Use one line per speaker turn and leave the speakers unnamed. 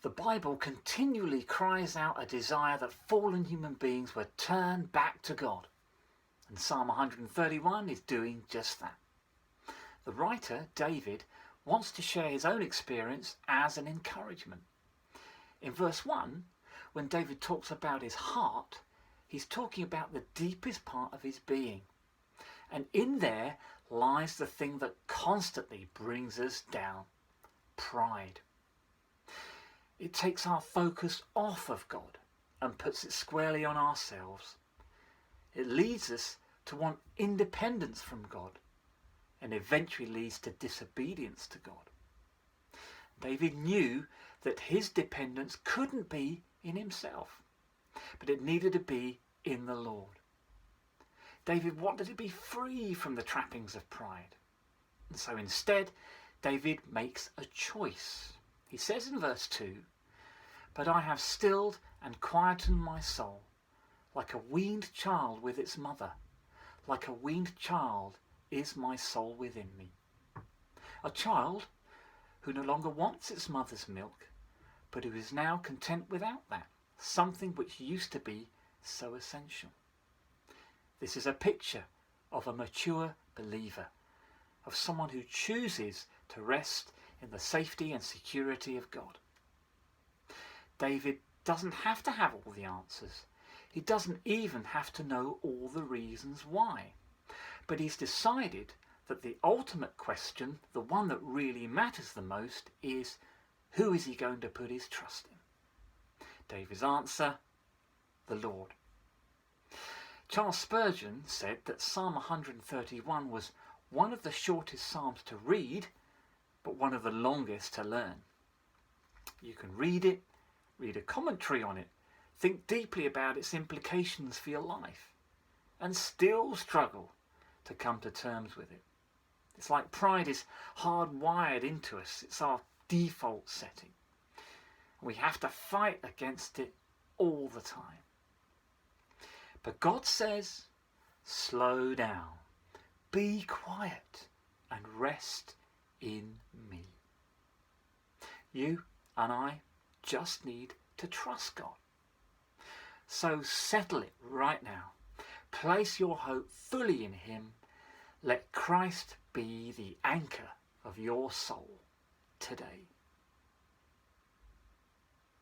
The Bible continually cries out a desire that fallen human beings would turn back to God. And Psalm 131 is doing just that. The writer, David, wants to share his own experience as an encouragement. In verse 1, when David talks about his heart, he's talking about the deepest part of his being. And in there lies the thing that constantly brings us down: pride. It takes our focus off of God and puts it squarely on ourselves. It leads us to want independence from God and eventually leads to disobedience to God. David knew that his dependence couldn't be in himself, but it needed to be in the Lord. David wanted to be free from the trappings of pride. And so instead, David makes a choice. He says in verse 2, "But I have stilled and quietened my soul, like a weaned child with its mother. Like a weaned child is my soul within me." A child who no longer wants its mother's milk, but who is now content without that, something which used to be so essential. This is a picture of a mature believer, of someone who chooses to rest in the safety and security of God. David doesn't have to have all the answers. He doesn't even have to know all the reasons why. But he's decided that the ultimate question, the one that really matters the most, is who is he going to put his trust in? David's answer: the Lord. Charles Spurgeon said that Psalm 131 was one of the shortest psalms to read, but one of the longest to learn. You can read it, read a commentary on it, think deeply about its implications for your life, and still struggle to come to terms with it. It's like pride is hardwired into us. It's our default setting. We have to fight against it all the time. But God says, slow down, be quiet, and rest in me. You and I just need to trust God. So settle it right now. Place your hope fully in Him. Let Christ be the anchor of your soul today.